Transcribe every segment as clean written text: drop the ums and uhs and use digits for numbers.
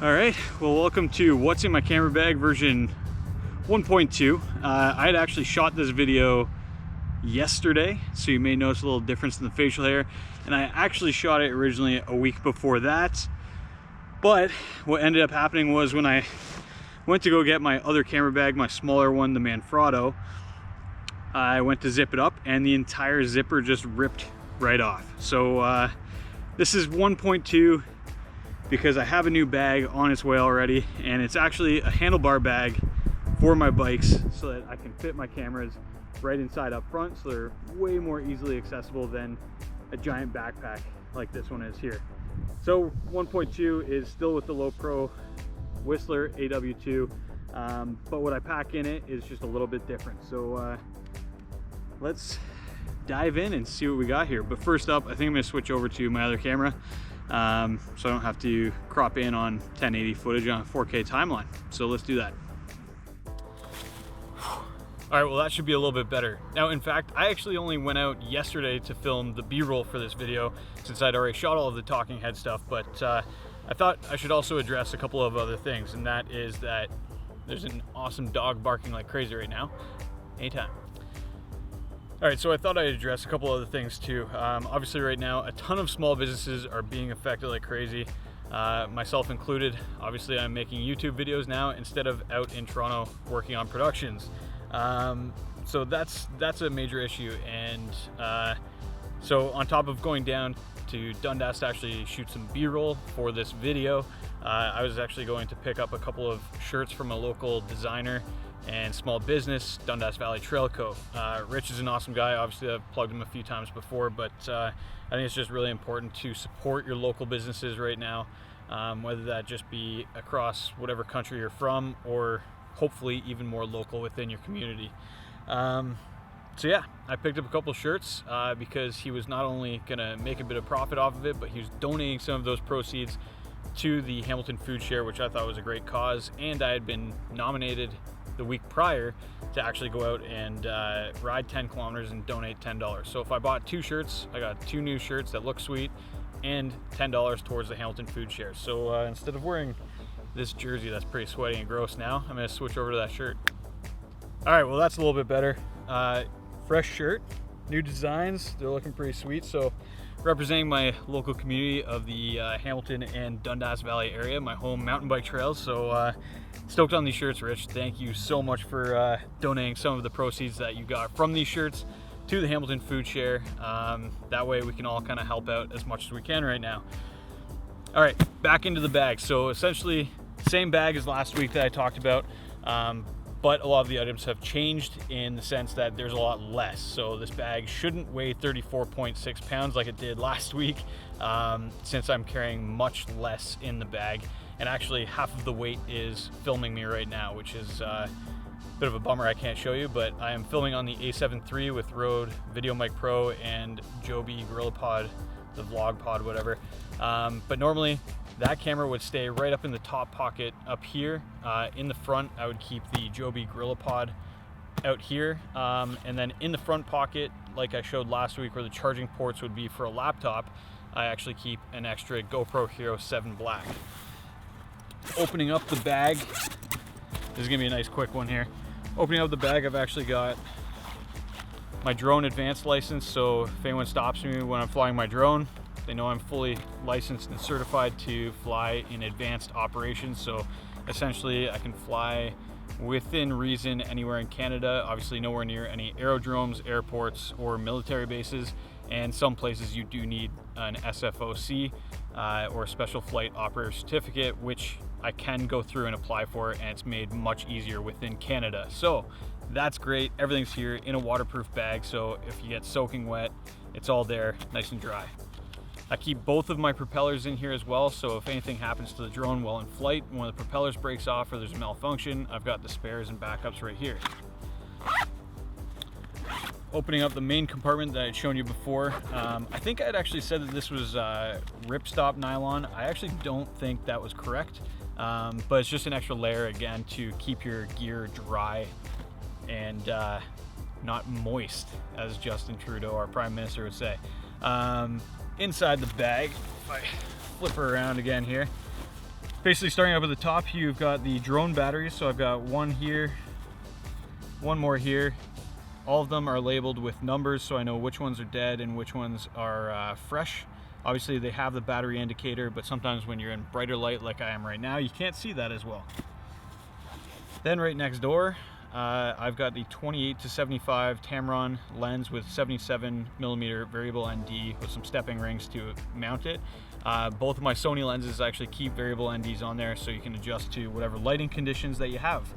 All right, well, welcome to What's in My Camera Bag version 1.2. I had actually shot this video yesterday, so you may notice a little difference in the facial hair, and I actually shot it originally a week before that. But what ended up happening was when I went to go get my other camera bag, my smaller one, the Manfrotto, I went to zip it up and the entire zipper just ripped right off. So this is 1.2 because I have a new bag on its way already, and it's actually a handlebar bag for my bikes so that I can fit my cameras right inside up front, so they're way more easily accessible than a giant backpack like this one is here. So 1.2 is still with the Low Pro Whistler AW2, but what I pack in it is just a little bit different. So let's dive in and see what we got here. But first up, I think I'm gonna switch over to my other camera so I don't have to crop in on 1080 footage on a 4K timeline. So let's do that. All right, well, that should be a little bit better. Now, in fact, I actually only went out yesterday to film the B-roll for this video since I'd already shot all of the talking head stuff, but I thought I should also address a couple of other things, and that is that there's an awesome dog barking like crazy right now. Anytime. All right, so I thought I'd address a couple other things too. Obviously right now, a ton of small businesses are being affected like crazy, myself included. Obviously I'm making YouTube videos now instead of out in Toronto working on productions. So that's a major issue, and so on top of going down to Dundas to actually shoot some B-roll for this video, I was actually going to pick up a couple of shirts from a local designer and small business, Dundas Valley Trail Co. Rich is an awesome guy. Obviously I've plugged him a few times before, but I think it's just really important to support your local businesses right now, whether that just be across whatever country you're from, or hopefully even more local within your community. So yeah, I picked up a couple shirts because he was not only gonna make a bit of profit off of it, but he was donating some of those proceeds to the Hamilton Food Share, which I thought was a great cause. And I had been nominated the week prior to actually go out and ride 10 kilometers and donate $10. So if I bought two shirts, I got two new shirts that look sweet and $10 towards the Hamilton Food Share. So instead of wearing this jersey that's pretty sweaty and gross now, I'm gonna switch over to that shirt. All right, well, that's a little bit better. Fresh shirt, new designs, they're looking pretty sweet. So representing my local community of the Hamilton and Dundas Valley area, my home mountain bike trails. So stoked on these shirts, Rich. Thank you so much for donating some of the proceeds that you got from these shirts to the Hamilton Food Share. That way we can all kind of help out as much as we can right now. All right, back into the bag. So essentially same bag as last week that I talked about, but a lot of the items have changed in the sense that there's a lot less. So this bag shouldn't weigh 34.6 pounds like it did last week, since I'm carrying much less in the bag. And actually half of the weight is filming me right now, which is a bit of a bummer I can't show you, but I am filming on the A7 III with Rode VideoMic Pro and Joby GorillaPod, the vlog pod, whatever. But normally that camera would stay right up in the top pocket up here. In the front, I would keep the Joby GorillaPod out here. And then in the front pocket, like I showed last week, where the charging ports would be for a laptop, I actually keep an extra GoPro Hero 7 Black. Opening up the bag, this is gonna be a nice quick one here. Opening up the bag, I've actually got my drone advanced license, so if anyone stops me when I'm flying my drone, they know I'm fully licensed and certified to fly in advanced operations. So essentially I can fly within reason anywhere in Canada, obviously nowhere near any aerodromes, airports, or military bases. And some places you do need an SFOC or a Special Flight Operator Certificate, which I can go through and apply for, and it's made much easier within Canada. So that's great. Everything's here in a waterproof bag, so if you get soaking wet, it's all there, nice and dry. I keep both of my propellers in here as well, so if anything happens to the drone while in flight, one of the propellers breaks off or there's a malfunction, I've got the spares and backups right here. Opening up the main compartment that I'd shown you before, I think I'd actually said that this was ripstop nylon. I actually don't think that was correct, but it's just an extra layer, again, to keep your gear dry and not moist, as Justin Trudeau, our Prime Minister, would say. Inside the bag, if I flip her around again here, Basically starting up at the top, you've got the drone batteries. So I've got one here, one more here. All of them are labeled with numbers so I know which ones are dead and which ones are fresh. Obviously they have the battery indicator, but sometimes when you're in brighter light like I am right now, you can't see that as well. Then right next door, I've got the 28-75 Tamron lens with 77mm variable ND with some stepping rings to mount it. Both of my Sony lenses actually keep variable NDs on there so you can adjust to whatever lighting conditions that you have.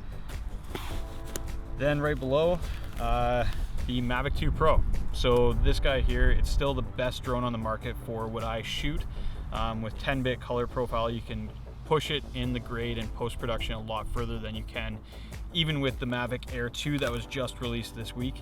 Then right below, the Mavic 2 Pro. So this guy here, it's still the best drone on the market for what I shoot. With 10-bit color profile, you can push it in the grade and post-production a lot further than you can even with the Mavic Air 2 that was just released this week.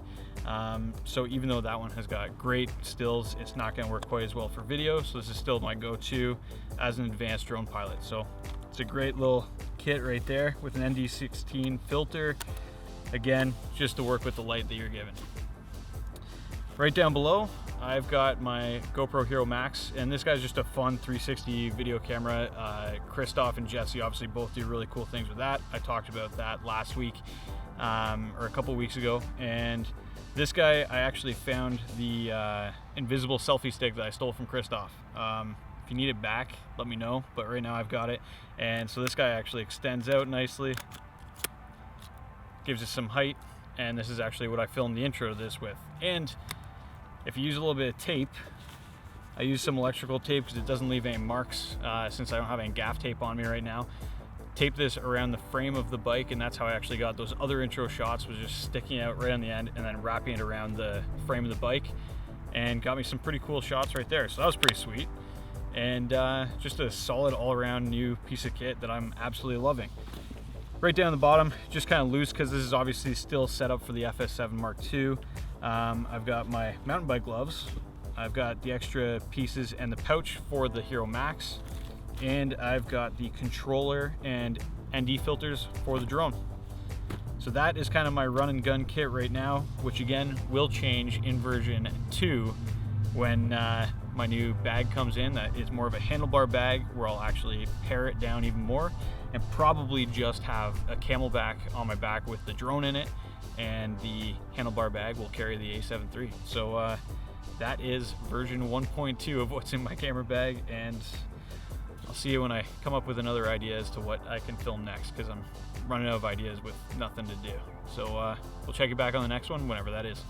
So even though that one has got great stills, it's not going to work quite as well for video. So this is still my go-to as an advanced drone pilot. So it's a great little kit right there with an ND16 filter. Again, just to work with the light that you're given. Right down below, I've got my GoPro Hero Max, and this guy's just a fun 360 video camera. Christoph and Jesse obviously both do really cool things with that. I talked about that last week, or a couple weeks ago. And this guy, I actually found the invisible selfie stick that I stole from Christoph. If you need it back, let me know, but right now I've got it. And so this guy actually extends out nicely, gives it some height, and this is actually what I filmed the intro to this with. And if you use a little bit of tape, I use some electrical tape because it doesn't leave any marks since I don't have any gaff tape on me right now. Tape this around the frame of the bike, and that's how I actually got those other intro shots, was just sticking out right on the end and then wrapping it around the frame of the bike, and got me some pretty cool shots right there. So that was pretty sweet. And just a solid all-around new piece of kit that I'm absolutely loving. Right down the bottom, just kind of loose because this is obviously still set up for the FS7 Mark II. I've got my mountain bike gloves. I've got the extra pieces and the pouch for the Hero Max. And I've got the controller and ND filters for the drone. So that is kind of my run and gun kit right now, which again will change in version 2 when my new bag comes in. That is more of a handlebar bag where I'll actually pare it down even more and probably just have a camelback on my back with the drone in it, and the handlebar bag will carry the A7 III. So that is version 1.2 of what's in my camera bag, and I'll see you when I come up with another idea as to what I can film next, because I'm running out of ideas with nothing to do. So we'll check you back on the next one whenever that is.